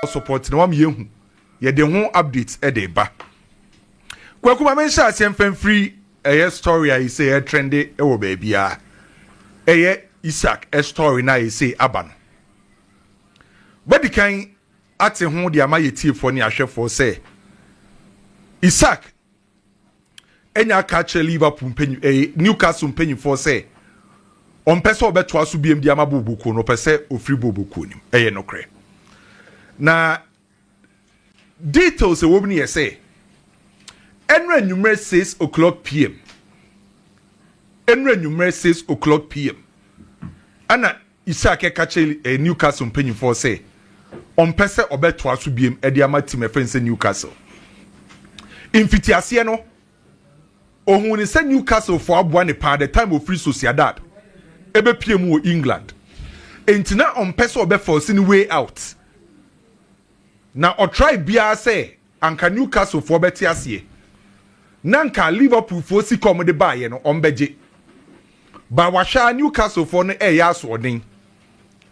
support no am yehu ye de ho updates e de ba kwaku ma men sha asem fan free story I say trendy e wo ba bia Isak a story na I say aban body kan ate ho de ama yeti for ne ahwefo say Isak enya catch Liverpool penny Newcastle penny for say on person obeto aso biem di ama bobuku no pese ofri bobuku nim no kre na details e wobni ye say enra numero 6 o'clock pm enra numero 6 o'clock pm ana Isak e catch Newcastle penny for say on pese obeto aso biem e di ama team e fense Newcastle infitiase no ohun ni say Newcastle for aboa ne pa the time of free Sociedad ebe PM wo England entina on pese obe force ni way out na o try bia say anka Newcastle for beti ase na anka Liverpool for si come de baye no on beje ba washa Newcastle for no ya so odin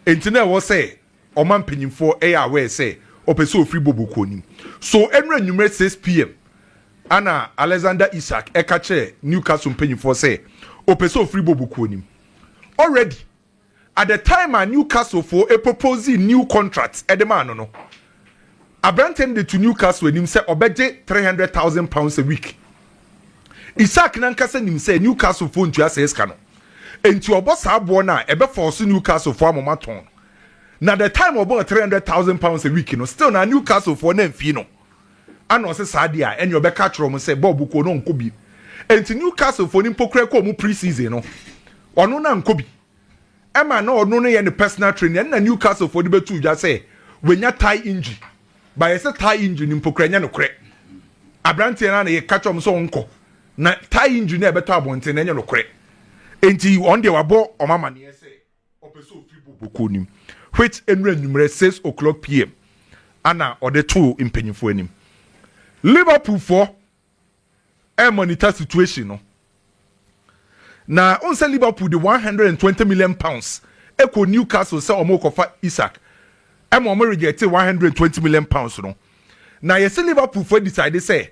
entina wo say o man panyimfo ya we say opese ofri boboku onim so enra numero 6 pm ana Alexander Isak ekache Newcastle panyimfo say opese ofri boboku onim already at the time a Newcastle for a proposing new contract at the man no abrantend to Newcastle nim say obeje £300,000 a week Isak nankasa nim say Newcastle for ntua say ska no enti obosa abo na ebe force Newcastle for amomaton na the time obo £300,000 a week no still na Newcastle for na mfi no ana ose sadia enyo be catch rom say bobu ko no nkobi enti Newcastle for nim pokra ko mu pre-season no ono na nkobi ema na ono no ye ne personal training na Newcastle for the betu ja say wenya tie injury ba ye say tie injury ni mpokra nya no kre abrante na ye catch om so nko na tie injury na beto abonte na nya no kre enti on de wabo omama ne say opeso ofi boboku nim which enra numero 6 o'clock pm ana ode two impanyifo anim Liverpool for a monitor situation no na on say Liverpool the 120 million pounds echo Newcastle say omo kofa Isak em omo reject 120 million pounds no na yes Liverpool for decide say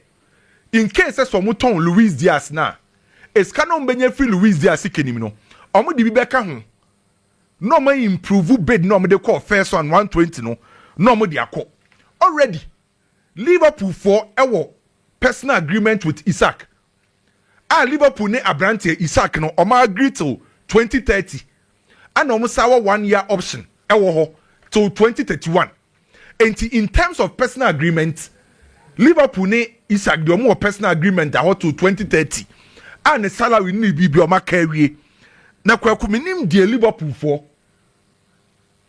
in case some ton Luis Diaz na eskanon benye free Luis Diaz kenim no omo di bi beka ho no ma improve bid no omo de call first one 120 no omo de akọ already Liverpool for ewo personal agreement with Isak Liverpool ne abrante Isak no o ma agree till 2030 and o sawa 1 year option ewo ho till 2031 and in terms of personal agreement Liverpool ne Isak the more personal agreement that till 2030 and the salary ni bi o ma carry na kwaku minim de Liverpool for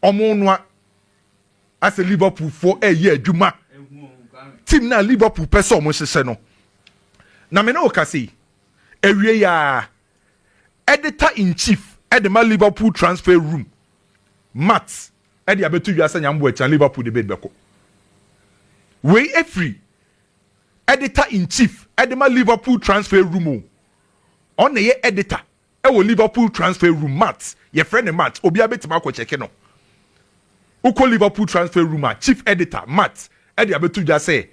omo no as a Liverpool for a year adwuma team na Liverpool person omo hye no na me na o ka sei ewie ya editor in chief edema Liverpool transfer room Matt edi abetu wiase nyambo echa Liverpool de bedbeko we free editor in chief edema Liverpool transfer room on ye editor e wo Liverpool transfer room Matt ye friend Matt obi abetima ko check no uko Liverpool transfer room chief editor Matt edi abetu wiase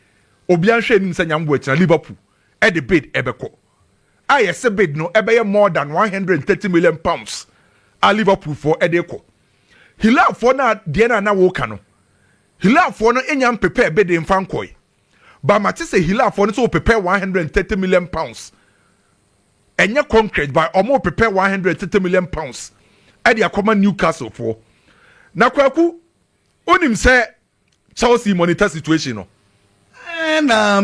obi anhwe nim se nyambo echa Liverpool edi bid ebeko yes bid no ebe more than 130 million pounds a Liverpool for edeko Hilal for na de na woka no Hilal for no enyam prepare bid in fankoi ba mate say Hilal for no so prepare 130 million pounds enye concrete by omo prepare 130 million pounds e de akoma Newcastle for na kwaku onim say Chelsea monitor situation no na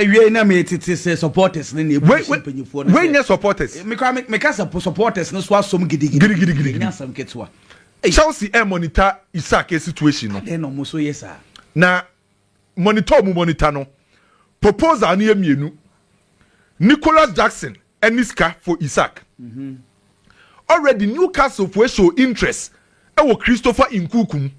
we na me tete say supporters ne mpanyifo no we supporters me ka supporters no so asom gidigidi nya sam ketwa Chelsea monitor Isak situation no no mo so yesa na monitor no proposal na yemienu Nicholas Jackson and Iska for Isak already Newcastle for show interest e Christopher Nkunku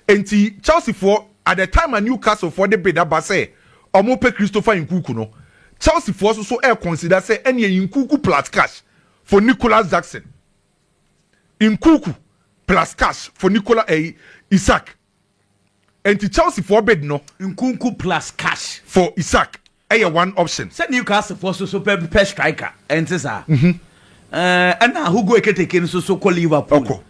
enti Chelsea for at the time a Newcastle for the bid about say omo pe Christopher Nkunku no Chelsea for so consider say any Nkunku plus cash for Nicholas Jackson Nkunku plus cash for Isak enti Chelsea for bid no Nkunku plus cash for Isak one option. Say Newcastle for so per striker enti sa ana who go eketeke so call Liverpool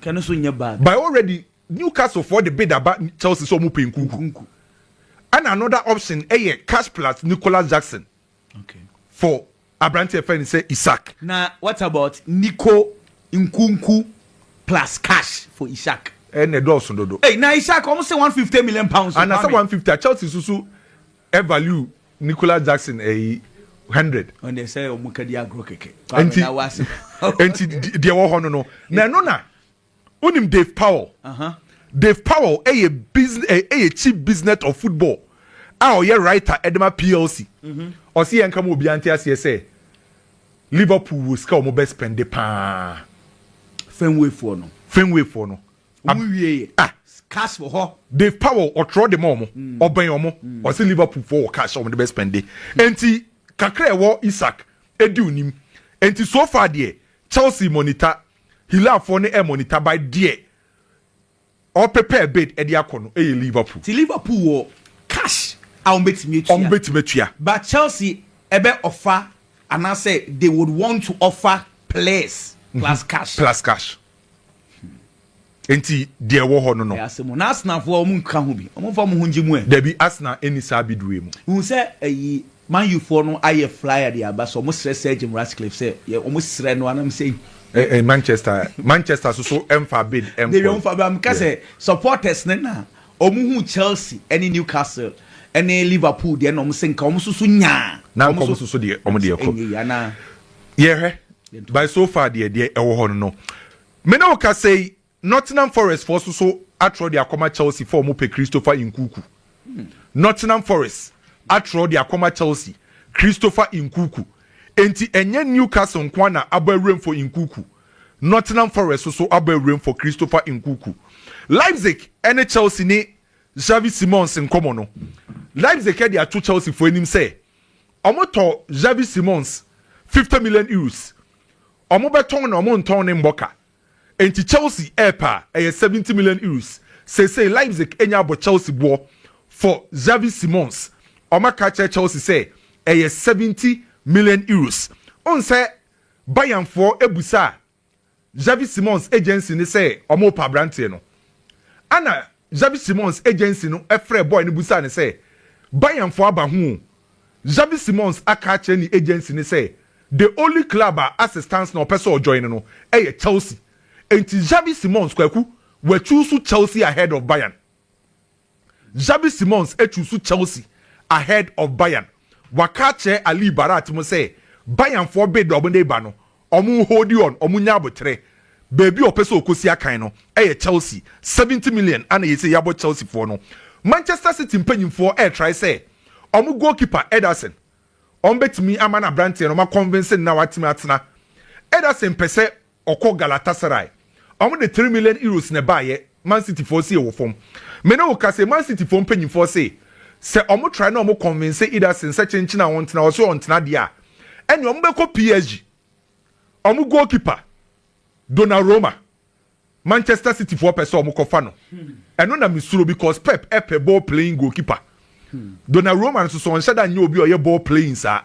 can so nya bad by already Newcastle for the bid about Chelsea so mu pay Nkunku and another option cash plus Nicolas Jackson for Abrante friend say Isak. Now what about Nico Nkunku plus cash for Isak? And the doors dodo. Hey, now Isak almost say 150 million pounds. And I say 150. Chelsea susu value Nicolas Jackson 100. And they say omukadi agro keke. Enti dia wo hono no. Na no na. Unim Dave Powell. Dave Powell a business a chief business of football. Ah, ye writer Edema PLC. Or see and come obi anti as say Liverpool will score mo best spend the pa. Fenway for no. Cash for her. Dave Powell or throw the mom or ben omo or see Liverpool for cash on the best spend day. Enti kakre wo Isak edu nim. Enti so far there Chelsea monitor Hila for ne monitor by there. Or prepare bid e dia kono e Liverpool. Ti Liverpool wo cash on betmetua. But Chelsea ebe offer and I say they would want to offer players plus cash. Enti de wo ho no. Ya semo na Arsenal fo omu nka ho bi. Omu fa mo ho ngimu e. There be Arsenal any sabiduwe mu. Hu say ayi Man U for no aye flyer de aba so omu sre Jim Ratcliffe say omu sre no anam say Manchester so emfa bid emfa. They don't for am ka say supporters na omu hu Chelsea any Newcastle any Liverpool de na omu say nka omu susu nya. Na omu susu de omu de ko. By so far de ewo ho no. Me na o ka say Nottingham Forest for so atro the akoma Chelsea for mo pe Christopher Nkunku. Nottingham Forest atro the akoma Chelsea Christopher Nkunku. Enti enye Newcastle nkwa na abawrem for Nkunku. Nottingham Forest so abawrem for Christopher Nkunku. Leipzig ene Chelsea ni Xavi Simons nkomo no. Leipzig e dey atu Chelsea for enim say omo to Xavi Simons 50 million euros. Omo beton na omo nton ne mboka. Enti Chelsea airpa 70 million euros. Say Leipzig enya abo Chelsea bo for Xavi Simons. Oma catch Chelsea say 70 million euros. On say Bayern for ebusa Xavi Simons agency ni say omo pa brante no. Ana Xavi Simons agency no efre boy ni busa ni say Bayern for aba hu. Xavi Simons aka catch ni agency ni say the only club assistance no person join no Chelsea. Enti Xavi Simons kwaku we choose Chelsea ahead of Bayern. Xavi Simons choose Chelsea ahead of Bayern. Wakache Ali Barat mo say Bayern for bid obonde ba no. Omu hold on, omu nya abotre. Baby opeso okosi akan no Chelsea 70 million and you say yabo Chelsea for no. Manchester City mpanyim for try say omu goalkeeper Ederson. Ombetimi amana Brandt no ma convincing na watimi atena. Ederson pese oko Galatasaray. Omo de 3 million euros ne baye Man City for see wo form. Me na wo ka say Man City for mpanyim for say omo try na omo convince Ederson say chenchina wontena wo so wontena dia. Eni omo be ko PSG. Omo goalkeeper Donnarumma. Manchester City for person omo kofa no. Eno na misuro because Pep epe ball playing goalkeeper. Donnarumma so on shada nyo obi oye ball playing sa.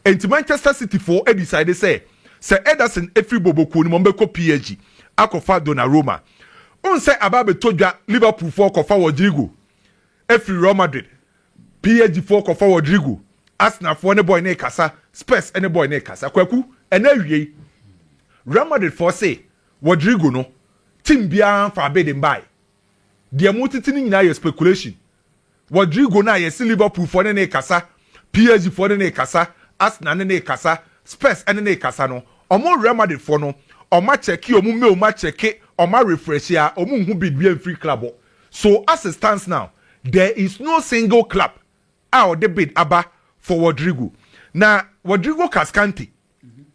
Enti Manchester City for decide say Ederson every boboku ni mo be ko PSG. Akofa Donnarumma. On say ababe todwa Liverpool for kofa Rodrigo. Every Real Madrid. PSG for kofa Rodrigo. Arsenal for ne boy ne kasa. Spurs any boy ne kasa. Kwaku ene wie. Real Madrid for say Rodrigo no. Team bia for abede mbai. Dia mutitini nyina ye speculation. Rodrigo na ye Liverpool for ne kasa. PSG for ne kasa. Arsenal ne kasa. Spurs ne kasa no. Omo Real Madrid for no. Oma check omu me oma check oma refresh ya omu hu bid free club. So as it stands now, there is no single club out the bid aba for Rodrigo. Now Rodrigo Cascante,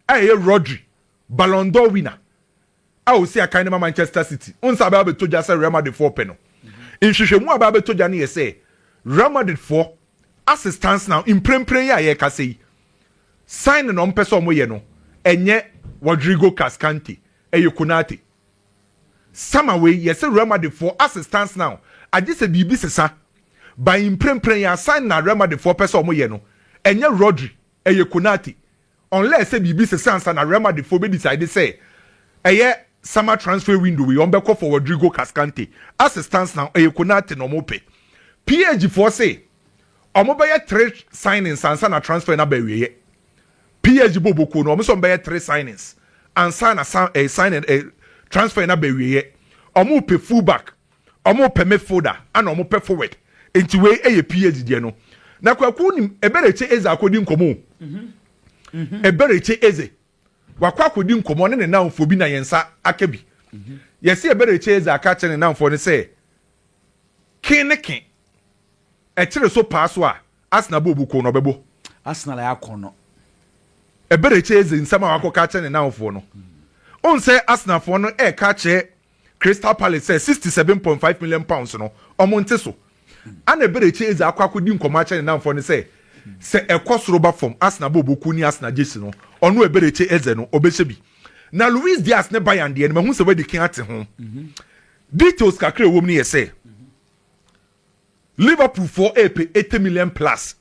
Rodri, Ballon d'Or winner. I will say a kind of Manchester City. Unsa ababe to just say Real Madrid 4 peno. In shishemu ababe to jani say Real Madrid 4 as it stands now in prem ya ye ka say sign no mpeso mo ye no enye Rodrigo Cascante Konate. Samaway yes Real Madrid 4 as it stands now agye sɛ biribi sesa by imprempren ya sign na Real Madrid for person omo ye no enye Rodri eye Konate unless say biribi sesa ansa na Real Madrid for be decide say eye summer transfer window we on be call for Rodrigo Cascante as it stands now eye Konate no mo pay PSG for say omo be 3 signings ansa na transfer na be we PSG boboko no omo so be 3 signings ansa na signing transfer na be we omo pay fullback omo pay midfielder and omo pay forward enti we eye PSG die no na kwaku nim ebereche eze akodi nkomo ebereche eze wakwa akodi nkomo ne na mfo bi na yensa akabi yesi ebereche eze aka che ne na mfo ne se kineke e kire so paso a Arsenal bobuko no bebo Arsenal ya kono ebereche eze nsama wakoka che ne na mfo no on say Arsenal fo no e ka che Crystal Palace say 67.5 million pounds no omonte so ana eberechi eze akwakodi nkomacha ne namfo ne se ekosoro ba from Arsenal boboku ni Arsenal jesi no ono eberechi eze no obehye bi na Luis Diaz ne Bayern de ne mahu se wedi kin ate ho details kakra wom ne yese Liverpool for 80 million plus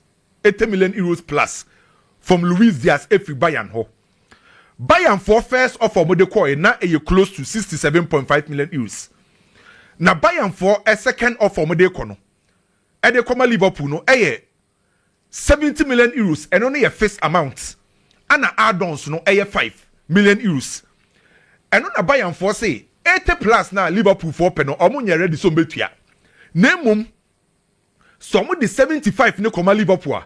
80 million euros plus from Luis Diaz every Bayern ho Bayern for first offer mo de call na e close to 67.5 million euros na Bayern for a second offer mo de kono e de koma Liverpool no 70 million euros and only a first amount and add-ons no 5 million euros and on a Bayern for say 80 plus na Liverpool for peno omo nya ready so betua na mum so mo de 75 ne koma Liverpool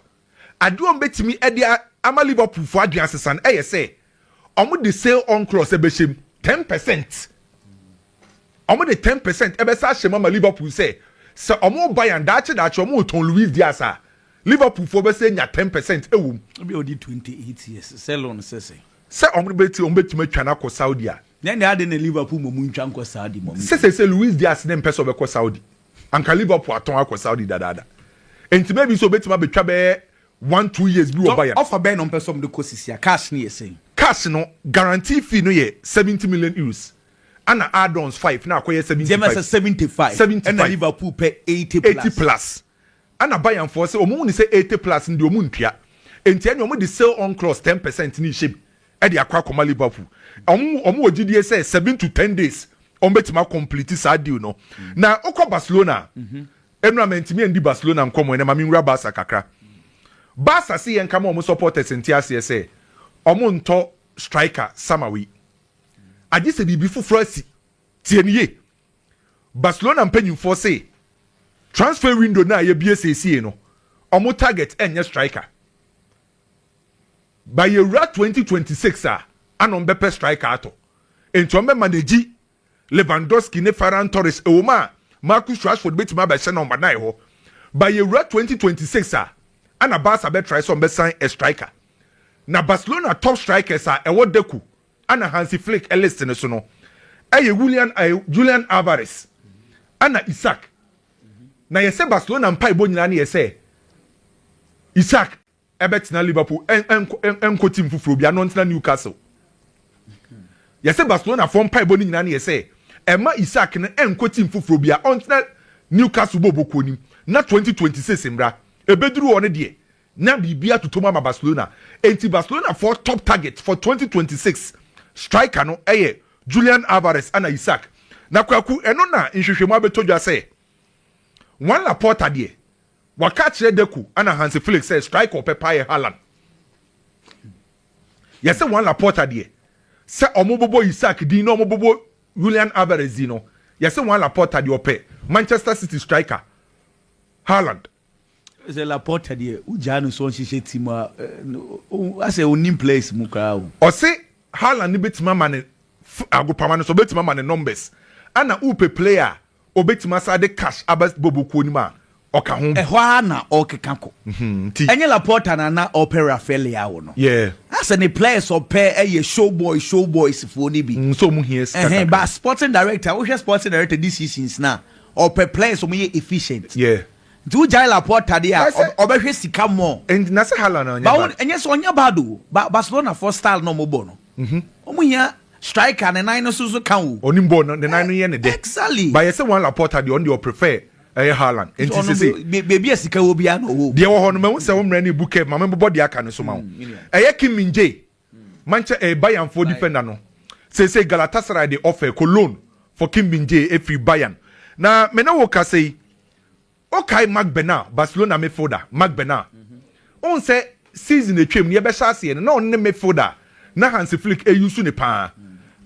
adu on betimi e de ama Liverpool for aduan sesan say omo de sale on clause e be shem 10% omo de 10% e be sa shema ma Liverpool say so omo Bayern dache omo ton Luis Diaz a Liverpool for be say nya 10% ewum be odi 28 years sell on say omo beti omo betimi twa na ko Saudi a na na ade na Liverpool mo ntwa nko Saudi mo say Luis Diaz ne mpeso be ko Saudi anka Liverpool aton akọ Saudi dada enti maybe so betimi betwa be 1-2 years bi wo Bayern offer be no mpeso mo de ko sisia cash ne yesen cash no guarantee fee no ye 70 million euros and add-ons 5 na akoye 75 and Liverpool pay 80 plus and Bayern for say omo ni say 80 plus ndi omo ntua enti ene omo di sell on clause 10% ni ship e di akwa koma Liverpool omo ogidie say 7 to 10 days omo betima complete sa deal no na okọ Barcelona enrament mi ndi Barcelona nkomo ene ma mi nwura Barca kakra Barca si yen kama omo supporters enti ase say omo nto striker Samawi agye se bibi foforo asi tieniye Barcelona mpanyimfo say transfer window na ye bie sesi no omo target enye striker by year 2026 anon bepe striker ato enti ombe manage Lewandowski ne Ferran Torres ewoma Marcus Rashford betima ba hye number 9 ho by year 2026 ana Barca be try some be sign a striker na Barcelona top strikers ewo Deku ana Hansi Flick list ne so no Julian Alvarez ana Isak na yese Barcelona mpa ibo nyina na yese Isak ebetina Liverpool enko team fufuro bia no ntina Newcastle yese Barcelona fo mpa ibo nyina na yese ema Isak ne enko team fufuro bia ontina Newcastle boboko nim na 2026 mbra ebeduru one de na bibia tutoma ma Barcelona enti Barcelona for top target for 2026 striker no Julian Alvarez ana Isak na kwaku eno na nhwehwemu abetodwa say one Laporta de waka kire Deku ana Hansi Flick say striker Pepe Haaland yes say one Laporta de say omobobo Isak din no omobobo Julian Alvarez din no yes say one Laporta de ope Manchester City striker Haaland is a Laporta de ujanu so nhihye team as a onim place mu kra o say Haaland ni betima ma ne agopama no so betima ma ne numbers ana upe player obetima sa de cash abas boboku ni ma oka ho ehwa na okekako enye Laporta na opera failure wo no yeah as any players ope showboys for ni bi so mu here but sporting director this seasons na ope players so mu efficient yeah do jai Laporta de obehwe sika mo and na se Haaland na enye so onya bado Barcelona for style no mo bo no omu hia striker ne nine no so kan wo onimbo no the nine no ye ne de exactly but you say one Laporta de on the prefer Haaland enti say baby asika wo bia no wo de wo ho no me se wo mra ni buke ma me body aka no so ma wo Kim Min-jae Manchester Bayern for defender no say Galatasaray they offer loan for Kim Min-jae if Bayern na me na wo ka say okay Marc Bernal Barcelona midfielder Marc Bernal on say season etwem ne be chance na on ne midfielder na Hansi Flick use ne pa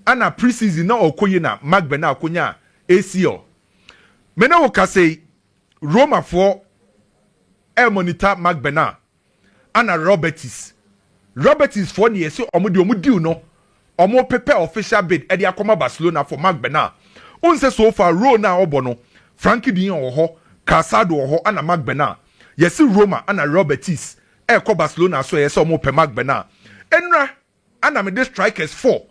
ana pre-season na okoye na Marc Bernal konya ACL me na wo ka say Roma for monitor Marc Bernal ana Robertis for ne say omo deal no omo prepare official bid e dey akoma Barcelona for Marc Bernal on say so far na obo no Frankie de Jong ho Casado ho ana Marc Bernal yesi Roma ana Robertis ko Barcelona so yesi omo pe Marc Bernal enra ana me the strikers 4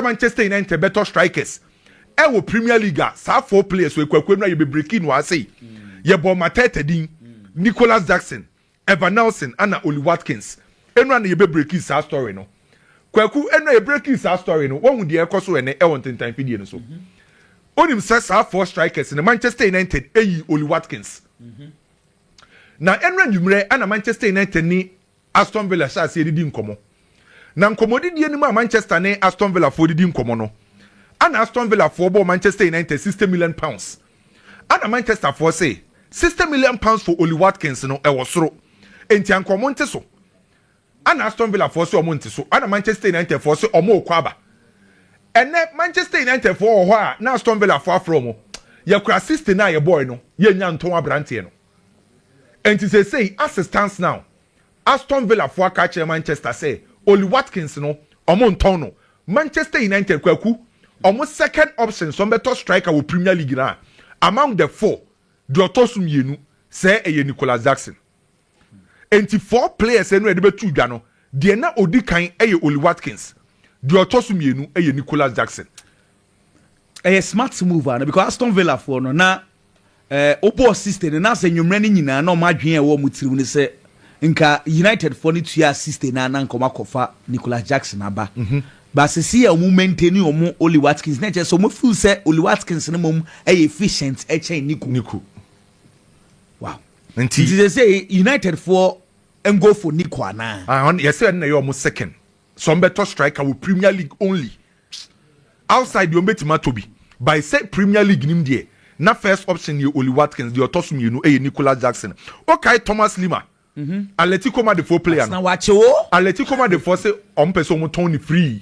Manchester United better strikers wo Premier League sa 4 players we kwakwa na ye be breaking wa say ye bo Mateta din Nicholas Jackson Evan Nelson ana Oli Watkins enra na ye be breaking sa story no kwaku enra ye breaking sa story no won de ekoso ene won tentan fidie no so onim says 4 strikers in Manchester United Oli Watkins na enra nwumre ana Manchester United ni Aston Villa sha se didi nkomo na nkomodi die ni ma Manchester ne Aston Villa for didi nkomo no ana Aston Villa for ball Manchester United 60 million pounds ana Manchester for say 60 million pounds for Oli Watkins no e wosoro enti ankomo nte so ana Aston Villa for say omo nte so ana Manchester United for say omo okwaba ene Manchester United for ho a na Aston Villa for from ye kura 60 na ye boy no ye nya nton abrante no enti say assistance now Aston Villa for catch Manchester say Oli Watkins no omo nton no Manchester United kwaku omo second option so better striker wo Premier League na among the 4 the otosum yenu say Nicholas Jackson enti 4 players enu e de betu dwa no de na odi kan Oli Watkins the otosum yenu Nicholas Jackson a smart move and because Aston Villa for no na obo system na say nwumre ni nyina na o madwen e wo mutiriw ni say nka United for ni to assist na nkoma kofa Nicholas Jackson aba but see a maintain omo Oli Watkins na just so mo feel say Oli Watkins na mom efficient e chain Nico wow nti they say United for go for Nico ana yes na you almost second some better striker with Premier League only outside the ometima to be by say Premier League nim there na first option ye Oli Watkins the otosum you know Nicholas Jackson okay Thomas Lima Atletico Madrid 4 player na wache wo Atletico Madrid 4 say on person mo Tony free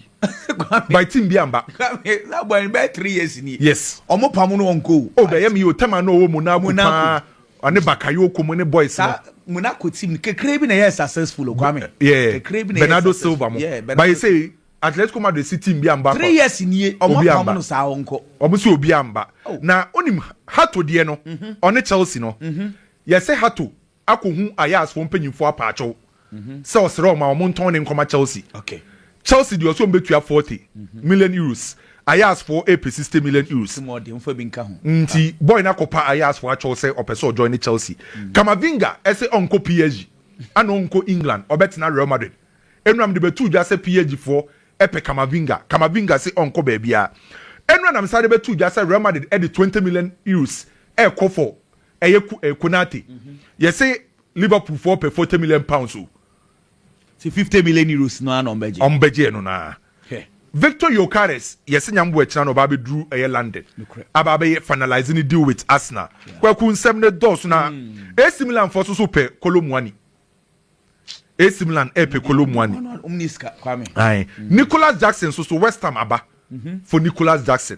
by team biamba that boy be 3 years ni yes omo pam no onko oh be yam you tema no wo Monaco pa ane Bakayoko mo ne boys no Monaco team kekre bi na yes successful Kwame yeah Bernardo Silva mo but you say Atletico Madrid team biamba 3 years ni omo pam no sa onko omo se obiamba na onim Hato de no one Chelsea no yes say Hato akohu ayas for mpanyimfo apaacho se osere ma omo nton ne nkoma Chelsea okay Chelsea the also betua 40 million euros ayas for 60 million euros more de mfa bi nka ho nti boy na kopa ayas for acho say opeso join Chelsea Kamavinga ese onko PSG ana onko England obetina Real Madrid enram de betu dwa say PSG for epe Kamavinga say onko ba bia enram nam sare betu dwa say Real Madrid e de 20 million euros e ko for Konate yes say Liverpool for 40 million pounds so 50 million euros no an ombeje no na Victor Yokeres yes nyambo e kina no ba be drew London aba be finalizing the deal with Arsenal kwaku nsem ne dos na AC Milan for so pe Kolomwani AC Milan pe Kolomwani omniska Kwame Nicholas Jackson so West Ham aba for Nicholas Jackson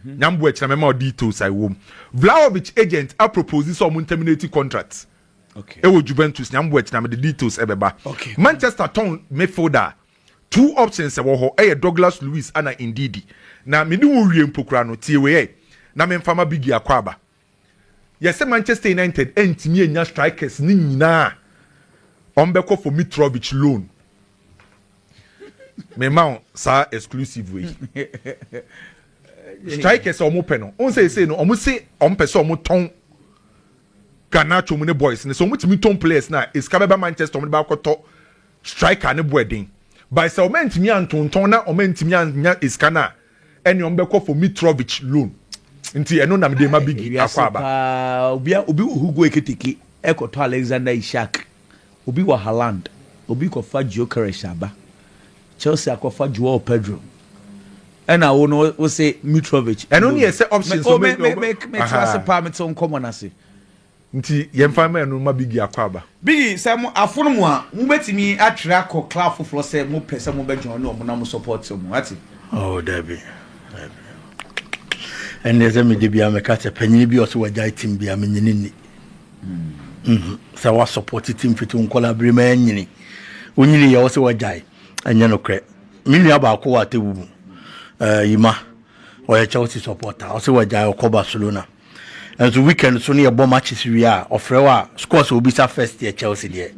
nyambo e kina mema details I wom Vlahovic agent a propose some terminate contract okay ewo Juventus nyambo e kina me the details ebeba okay Manchester Town midfielder 2 options e wo ho Douglas Luiz ana Ndidi na me ni wo wie mpokura no tie we na me mfama bigi akwaba yes Manchester United entimi enya strikers ni nyina ombeko for Mitrovic loan me ma sa exclusive way strikers omo pe no on say no omo say on pe so omo ton Garnacho mu ne boys ne so omo timi ton players na iska beba Manchester omo ba koto striker ne boedin by so mentimi antonton na omo ntimi anya iska na ene omo beko for Mitrovic loan nti eno na me de ma big akwaba obi Hugo Ekitike ekoto Alexander Isak obi wa Haaland obi kofa Gyökeres aba Chelsea akofa Joao Pedro ena wo no wo say Mitrovic eno ne say options so make trust pa me ton common ase nti yemfa ma eno ma big akwaba big say mo afono mu a mo betimi atwere akọ club foforo say mo pese mo bejon no mo na mo support mo ati oh Debbie and there's a me bia me catch panyin bi also wagya team bia me nyini ni so wa support team fit on collaborate ma nyini onyini ya also wagya anya no kre me nua ba ko wa tewu yima o Chelsea supporter also wagya o Barcelona and so weekend so near bomb matches we are ofrewa scores will be first year Chelsea there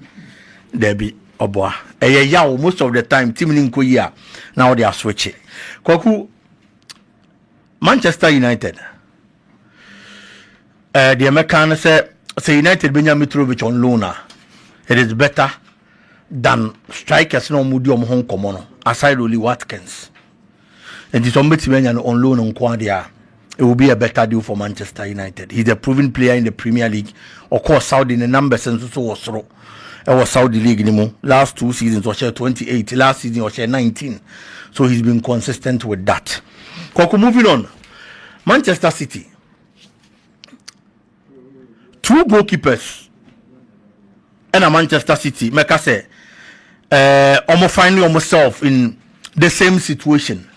Debbie oboa yaw most of the time team ni nko year now they are switching kwaku Manchester United the American say United Benjamin Mitrovic on loan it is better than strikers no mudi home common aside only Watkins and this somebody on loan on Quadia it will be a better deal for Manchester United. He's a proven player in the Premier League. Of course, Saudi in the numbers and so was through. It was Saudi League anymore. Last 2 seasons was 28. Last season was 19. So he's been consistent with that. Moving on. Manchester City. 2 goalkeepers. And a Manchester City. Like I say, almost finding myself in the same situation.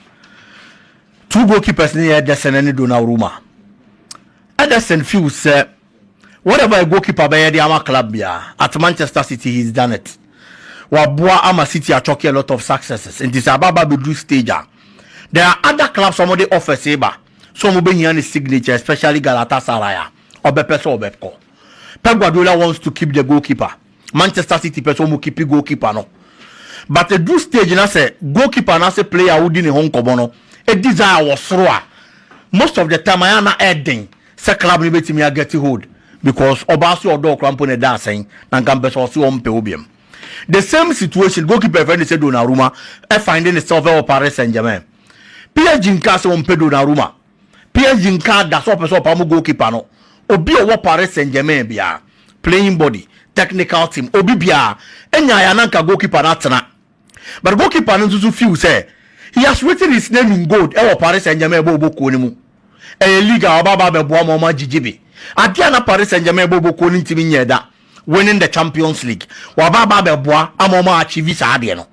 2 goalkeepers near Ederson and Donnarumma. Ederson feels whatever a goalkeeper by the Ama club at Manchester City, he's done it. Wabua Ama City are talking a lot of successes. In this Ababa Bidu stage, there are other clubs some of the offer Seba. Some will be here in his signature, especially Galatasaray or Bepeso or Bepco. Pep Guardiola wants to keep the goalkeeper. Manchester City person will keep the goalkeeper no. But the do stage na say goalkeeper na say player who didn't home kobono. A desire was through. Most of the time, I am not adding. Say club ni beti me a get hold because Obasi or dog crampon dancing and Gambes also on Peobium. The same situation, goalkeeper friend said Donnarumma, finding itself over Paris Saint-Germain. PSG Nkas on Pedro Donnarumma. PSG Nkas that's up so pamu goalkeeper no. Obi over Paris Saint-Germain bia playing body, technical team. Obi bia enya ya nanka goalkeeper na tena. But goalkeeper no to feel say he has written his name in gold. Ewo Paris Saint-Germain bobo koni mu. Liga obaba be boa mama jijibi. Adia na Paris Saint-Germain bobo koni ntimi nyeda. Winning the Champions League. Wababa be boa amoma achieve sa ade no.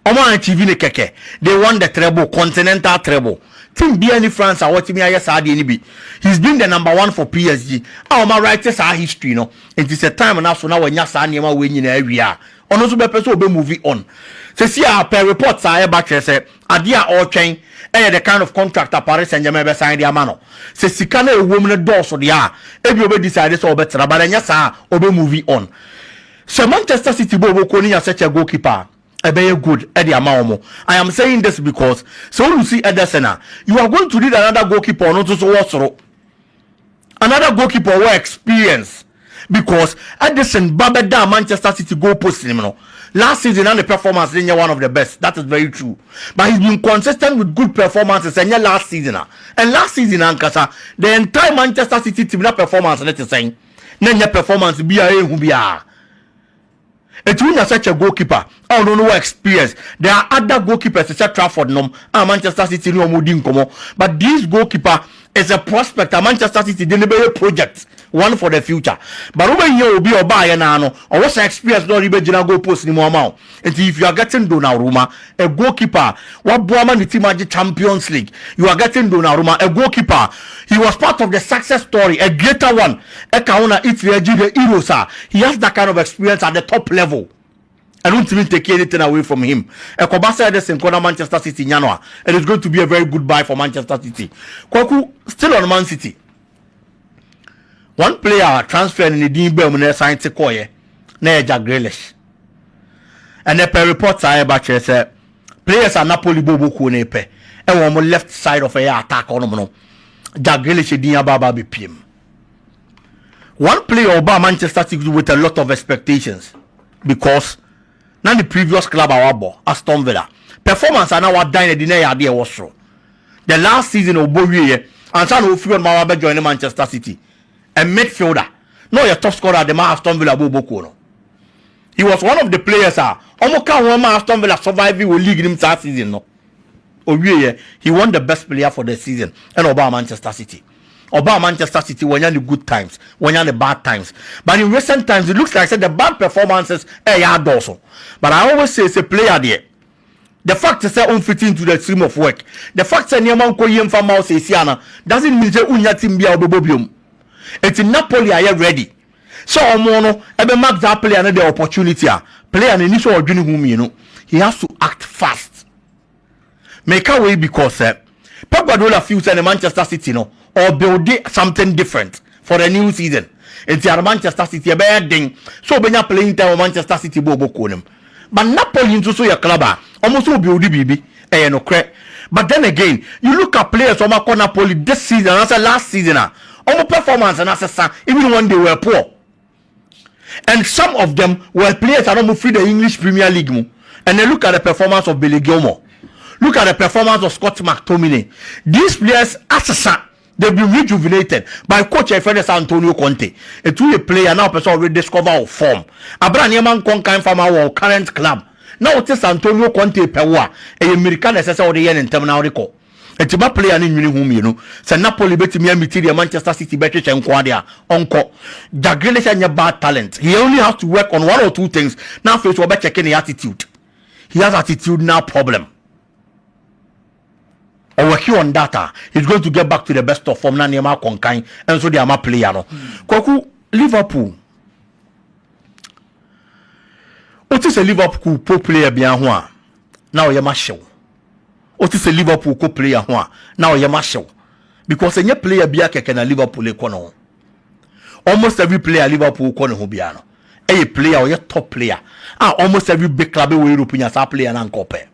Omo achieve ne keke. They won the treble, continental treble. Team be any France awotimi aye sa ade ni bi. He's been the number 1 for PSG. Oma write sa history no. It is a time na so na wanya sa niema we nyina awia. Ono so be person obe movie on. Se see per reports are back say adia or train the kind of contract Paris Saint-Germain be sign dia mano. Se sika na ewom ne door so dia e bi obe decide so obe tra but enya sa obe movie on. So Manchester City bobo ko ni such a goalkeeper e be good e dia ma. I am saying this because so you see Ederson you are going to need another goalkeeper no to so what another goalkeeper with experience because Ederson babeda Manchester City goal post him no. Last season and the performance is one of the best. That is very true. But he's been consistent with good performances and last season. And last season Ankasa, the entire Manchester City team na performance let us saying. Nenya performance be a who be a. It's when you're such a goalkeeper. I don't know experience. There are other goalkeepers such as Trafford and Manchester City no mudin komo. But this goalkeeper is a prospect. Manchester City deliver a project. One for the future. But over here will be a buyer now. Or what's the experience not even go post any more amount. And if you are getting Donnarumma, a goalkeeper, what Bournemouth the team at the Champions League, you are getting Donnarumma, a goalkeeper. He was part of the success story, a greater one. Ekauna Italy Erosa. He has that kind of experience at the top level. I don't even take anything away from him. Ekobasa Ederson corner Manchester City Nyanoa. It is going to be a very good buy for Manchester City. Kwaku still on Man City. One player transfer in the Dean signed to Koye, Jack Grealish. And the per reports I about say players are Napoli Bobo Kunepe. And on left side of a attack on no. Jack Grealish Dean Baba BPM. One player about Manchester City with a lot of expectations because now the previous club our Aston Villa performance and now dying the idea was true. The last season of Bowie And so no few ma be join Manchester City. A midfielder. No your top scorer the man Aston Villa Boboko no. He was one of the players almost can one man Aston Villa survive the league in that season no. He won the best player for the season and about Manchester City. About Manchester City when you're in the good times, when you're in the bad times. But in recent times, it looks like the bad performances are also. But I always say it's a player there. The fact is that unfit into the stream of work. The fact that Nyaman Koyem from Mouse Siana doesn't mean that Unya Timbia Bobium. It's in Napoli, I am ready. So Omono, ebe mark that player another opportunity. Player an initial journey whom you know. He has to act fast. Make a way because Pep Guardiola feels in Manchester City no or build something different for the new season. It's your Manchester City a bad thing. So when you're playing time Manchester City Bobo Konem. But Napoli into so your club almost will build BB no crack. But then again, you look at players from Napoli this season as last season almost performance and as even when they were poor. And some of them were players that almost free the English Premier League. And then look at the performance of Billy Gilmore. Look at the performance of Scott McTominay. These players, they've been rejuvenated by coach Fernando Antonio Conte. It's really a player now person already discover form. Abraham Yaman Concan from our current club. Now it is Antonio Conte Pewa, a American assessor of the year in terminal recall. It's about player in whom you know. So Napoli bet me material Manchester City better and Quadia Uncle. Jack Grealish and your bad talent. He only has to work on one or two things. Now first we're checking the attitude. He has attitude now problem. Or working on data, he's going to get back to the best of form. Nanyama Konkai, and so they are my player. No, Koku Liverpool. What is a Liverpool pro player behind one? Now you're my show. What is a Liverpool co player one? Now you're my show. Because any player be a can Liverpool econo. Almost every player Liverpool corner Hobiano. A player or your top player. Almost every big club in European as a player and compare.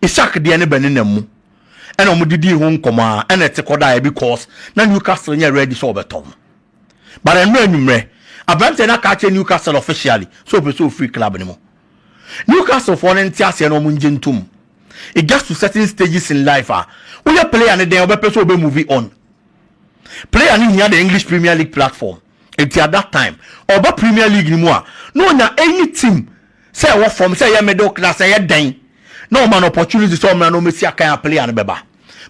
Isak the any beninem. And on the home command and it's a coda because now Newcastle are ready so betom. But I know you a brand and catch Newcastle officially, so free club anymore. Newcastle for an entire no munjintum. It gets to certain stages in life. We are playing and then will be moving on. Play and here the English Premier League platform. Until at that time, or about Premier League anymore. No, now any team say what from say a middle class, say a dang. No man opportunity so man no Messi can play and beba.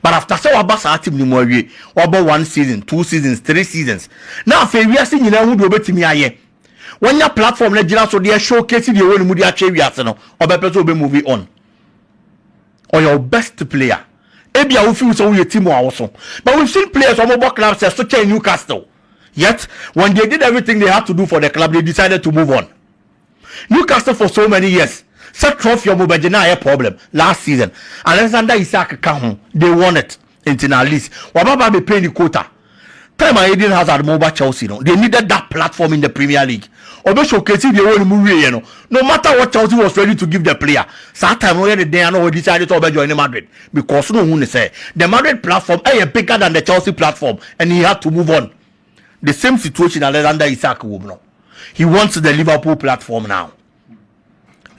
But after so Barça team ni more or about 1 season, 2 seasons, 3 seasons. Now if we are seeing you know who do bet me aye. When your platform legend so they showcase the way you achieve no or be person be moving on. Or your best player. Ebia we feel so your team also. But we've seen players from other clubs such as Newcastle. Yet when they did everything they had to do for the club, they decided to move on. Newcastle for so many years. Set trophy of Mobajina problem last season. Alexander Isak Kahun, they won it in our list. Wababa be paying the quota. Time I didn't have that mobile Chelsea. No? They needed that platform in the Premier League. Obe showcasing the whole movie, you know. No matter what Chelsea was ready to give the player. So time already they are decided to join Madrid. Because no one say the Madrid platform is bigger than the Chelsea platform, and he had to move on. The same situation Alexander Isak will know. He wants the Liverpool platform now.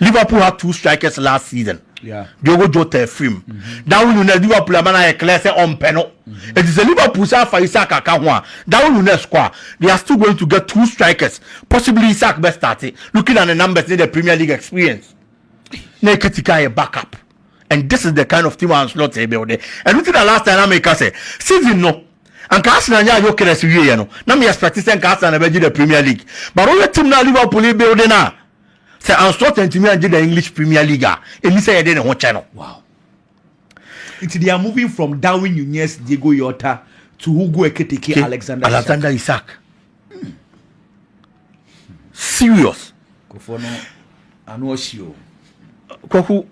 Liverpool had 2 strikers last season. Yeah. Diogo Jota film. That one you Liverpool amana class on peno. It is a Liverpool for Isak Akahwa. That one you squad. They are still going to get 2 strikers. Possibly Isak best started. Looking at the numbers in the Premier League experience. Neketika a backup. And this is the kind of team I'm slot able there. And look at the last time I make us say season no. And Arsenal ya yo kere siye no. Na me expect say Arsenal be the Premier League. But all the team now Liverpool building now. Say uncertain to me and the English Premier League. And say I didn't want channel. Wow. They are moving from Darwin Nunez, Diego Yota to Hugo Ekitike, Alexander Isak. Serious. Kofono Anoshio. Koku